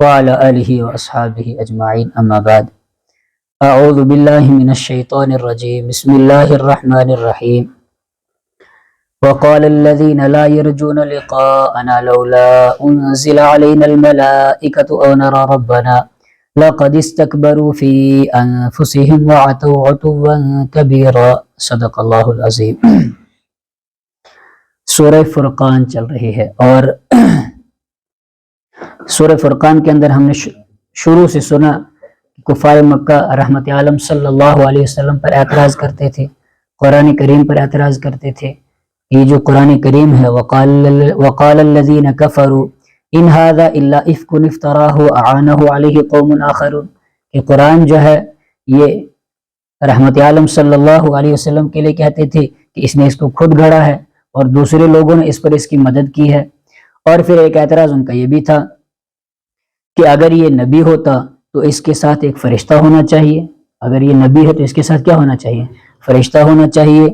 وعلى آله وأصحابه أجمعين أما بعد أعوذ بالله من الشيطان الرجيم بسم الله الرحمن الرحيم وقال الذين لا يرجون لقاءنا لولا أنزل علينا الملائكة أو نرى ربنا لقد استكبروا في أنفسهم وعتوا عتوا كبيرا صدق الله العظيم. سورہ فرقان چل رہی ہے اور سورہ فرقان کے اندر ہم نے شروع سے سنا کفار مکہ رحمت عالم صلی اللہ علیہ وسلم پر اعتراض کرتے تھے، قرآن کریم پر اعتراض کرتے تھے. یہ جو قرآن کریم ہے وقال الذین کفروا ان هذا الا افک افتراہ اعانہ علیہ قوم آخرون، کہ قرآن جو ہے یہ رحمت عالم صلی اللہ علیہ وسلم کے لیے کہتے تھے کہ اس نے اس کو خود گھڑا ہے اور دوسرے لوگوں نے اس پر اس کی مدد کی ہے. اور پھر ایک اعتراض ان کا یہ بھی تھا کہ اگر یہ نبی ہوتا تو اس کے ساتھ ایک فرشتہ ہونا چاہیے، اگر یہ نبی ہے تو اس کے ساتھ کیا ہونا چاہیے؟ فرشتہ ہونا چاہیے.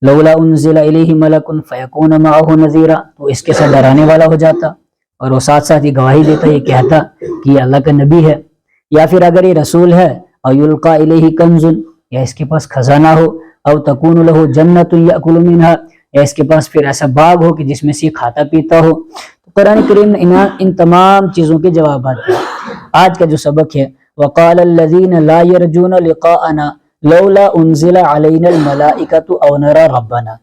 لولا انزل الیہ ملک فیکون معہ نذیرا، تو اس کے ساتھ ڈرانے والا ہو جاتا اور وہ ساتھ ساتھ یہ گواہی دیتا، یہ کہتا کہ یہ اللہ کا نبی ہے. یا پھر اگر یہ رسول ہے او یلقا الیہ کنز، یا اس کے پاس خزانہ ہو، او تکون لہ جنت یأکل منہا، یا اس کے پاس پھر ایسا باغ ہو کہ جس میں سے یہ کھاتا پیتا ہو. تو قرآن کریم نے ان تمام چیزوں کے جوابات دیا. آج کا جو سبق ہے وقال الذین لا یرجون لقاءنا لولا انزل علینا الملائکۃ او نرى ربنا،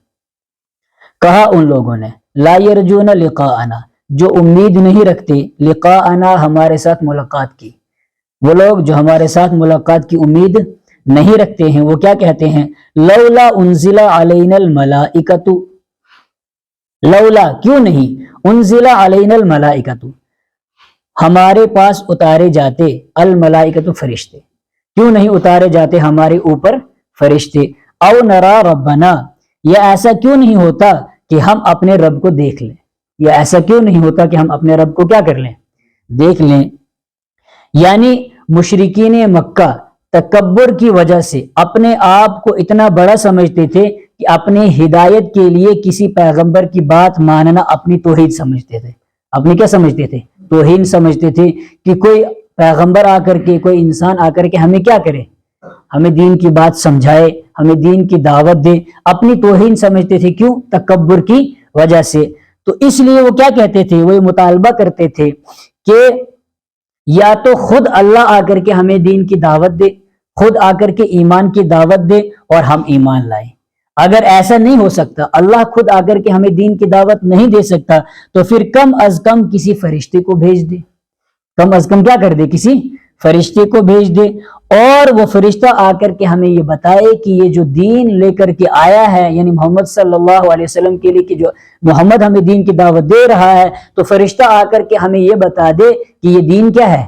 کہا ان لوگوں نے لا یرجون لقاءنا، جو امید نہیں رکھتے لقاءنا ہمارے ساتھ ملاقات کی. وہ لوگ جو ہمارے ساتھ ملاقات کی امید نہیں رکھتے ہیں وہ کیا کہتے ہیں؟ لولا انزل علینا الملائکۃ، لولا کیوں نہیں، انزل علینا الملائکۃ ہمارے پاس اتارے جاتے، الملائکۃ فرشتے، کیوں نہیں اتارے جاتے ہمارے اوپر فرشتے؟ او نرا ربنا، یا ایسا کیوں نہیں ہوتا کہ ہم اپنے رب کو دیکھ لیں، یا ایسا کیوں نہیں ہوتا کہ ہم اپنے رب کو کیا کر لیں؟ دیکھ لیں. یعنی مشرکین مکہ تکبر کی وجہ سے اپنے آپ کو اتنا بڑا سمجھتے تھے کہ اپنی ہدایت کے لیے کسی پیغمبر کی بات ماننا اپنی توحید سمجھتے تھے. اپنی کیا سمجھتے تھے؟ توہین سمجھتے تھے کہ کوئی پیغمبر آ کر کے، کوئی انسان آ کر کے ہمیں کیا کرے، ہمیں دین کی بات سمجھائے، ہمیں دین کی دعوت دے. اپنی توہین سمجھتے تھے. کیوں؟ تکبر کی وجہ سے. تو اس لیے وہ کیا کہتے تھے؟ وہ مطالبہ کرتے تھے کہ یا تو خود اللہ آ کر کے ہمیں دین کی دعوت دے، خود آ کر کے ایمان کی دعوت دے اور ہم ایمان لائیں. اگر ایسا نہیں ہو سکتا، اللہ خود آ کر کے ہمیں دین کی دعوت نہیں دے سکتا، تو پھر کم از کم کسی فرشتے کو بھیج دے، کم از کم کیا کر دے؟ کسی فرشتے کو بھیج دے، اور وہ فرشتہ آ کر کے ہمیں یہ بتائے کہ یہ جو دین لے کر کے آیا ہے، یعنی محمد صلی اللہ علیہ وسلم کے لیے، کہ جو محمد ہمیں دین کی دعوت دے رہا ہے، تو فرشتہ آ کر کے ہمیں یہ بتا دے کہ یہ دین کیا ہے؟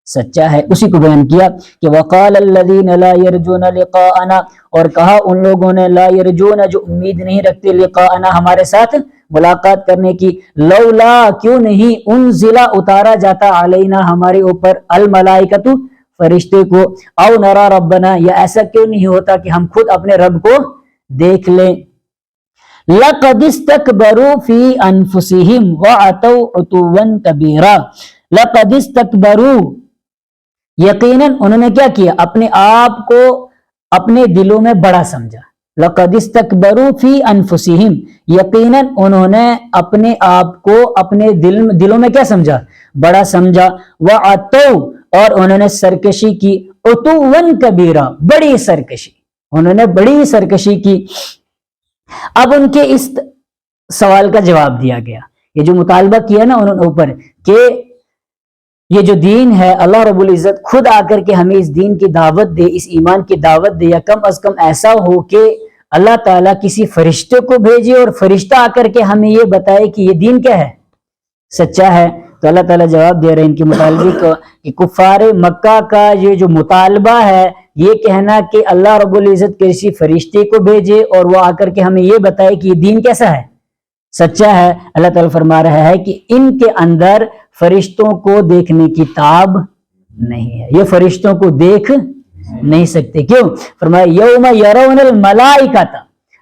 سچا ہے. اسی کو بیان کیا کہ وقال الذین لا یرجون لقاءنا، اور کہا ان لوگوں نے لا یرجون جو امید نہیں رکھتے لقاءنا ہمارے ساتھ ملاقات کرنے کی، لولا کیوں نہیں انزل اتارا جاتا علینا ہمارے اوپر الملائکۃ فرشتے کو، او نرى ربنا یا ایسا کیوں نہیں ہوتا کہ ہم خود اپنے رب کو دیکھ لیں. لقد استکبروا فی انفسہم وعتوا عتوا کبیرا، لقد استکبروا یقیناً انہوں نے کیا کیا؟ اپنے آپ کو اپنے دلوں میں بڑا سمجھا. لقد استکبروا فی انفسہم، یقیناً انہوں نے اپنے آپ کو اپنے دلوں میں کیا سمجھا؟ بڑا سمجھا. وعتوا، اور انہوں نے سرکشی کی، عتوا کبیرا، بڑی سرکشی، انہوں نے بڑی سرکشی کی. اب ان کے اس سوال کا جواب دیا گیا. یہ جو مطالبہ کیا نا انہوں نے اوپر کہ یہ جو دین ہے اللہ رب العزت خود آ کر کے ہمیں اس دین کی دعوت دے، اس ایمان کی دعوت دے، یا کم از کم ایسا ہو کہ اللہ تعالیٰ کسی فرشتے کو بھیجے اور فرشتہ آ کر کے ہمیں یہ بتائے کہ یہ دین کیا ہے؟ سچا ہے. تو اللہ تعالیٰ جواب دے رہے ہیں ان کے مطالبے کو کہ کفار مکہ کا یہ جو مطالبہ ہے، یہ کہنا کہ اللہ رب العزت کسی فرشتے کو بھیجے اور وہ آ کر کے ہمیں یہ بتائے کہ یہ دین کیسا ہے؟ سچا ہے. اللہ تعالیٰ فرما رہا ہے کہ ان کے اندر فرشتوں کو دیکھنے کی تاب نہیں ہے، یہ فرشتوں کو دیکھ نہیں سکتے. کیوں؟ فرمایا یوم یرون الملائکۃ،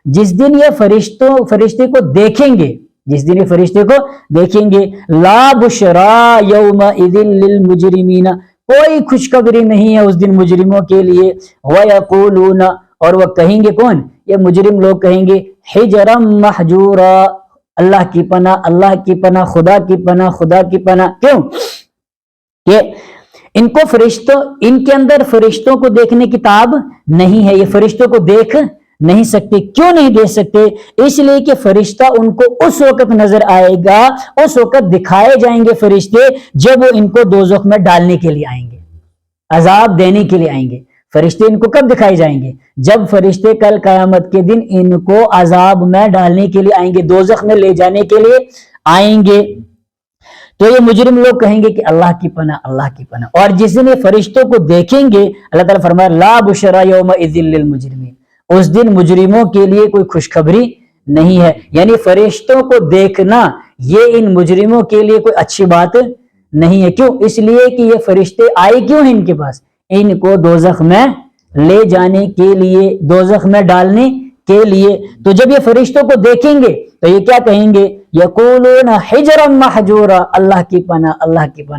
جس دن یہ فرشتے کو دیکھیں گے، جس دن یہ فرشتے کو دیکھیں گے. لا بشرا یومئذ للمجرمین، کوئی خوشخبری نہیں ہے اس دن مجرموں کے لیے. ویقولون، اور وہ کہیں گے، کون؟ یہ مجرم لوگ کہیں گے، حجرا محجورا، اللہ کی پناہ، اللہ کی پناہ، خدا کی پناہ، خدا کی پناہ. کیوں کہ ان کو فرشتوں، ان کے اندر فرشتوں کو دیکھنے کی تاب نہیں ہے، یہ فرشتوں کو دیکھ نہیں سکتے. کیوں نہیں دیکھ سکتے؟ اس لیے کہ فرشتہ ان کو اس وقت نظر آئے گا، اس وقت دکھائے جائیں گے فرشتے جب وہ ان کو دوزخ میں ڈالنے کے لیے آئیں گے، عذاب دینے کے لیے آئیں گے. فرشتے ان کو کب دکھائے جائیں گے؟ جب فرشتے کل قیامت کے دن ان کو عذاب میں ڈالنے کے لیے آئیں گے، دوزخ میں لے جانے کے لیے آئیں گے. تو یہ مجرم لوگ کہیں گے کہ اللہ کی پناہ، اللہ کی پناہ. اور جس دن یہ فرشتوں کو دیکھیں گے، اللہ تعالیٰ فرمایا لا بشرا یومئذ للمجرمین، اس دن مجرموں کے لیے کوئی خوشخبری نہیں ہے. یعنی فرشتوں کو دیکھنا یہ ان مجرموں کے لیے کوئی اچھی بات نہیں ہے. کیوں؟ اس لیے کہ یہ فرشتے آئے کیوں ہیں ان کے پاس؟ ان کو دوزخ میں لے جانے کے لیے، دوزخ میں ڈالنے کے لیے. تو جب یہ فرشتوں کو دیکھیں گے تو یہ کیا کہیں گے؟ یقولون حجرا محجورا، اللہ کی پناہ، اللہ کی پناہ.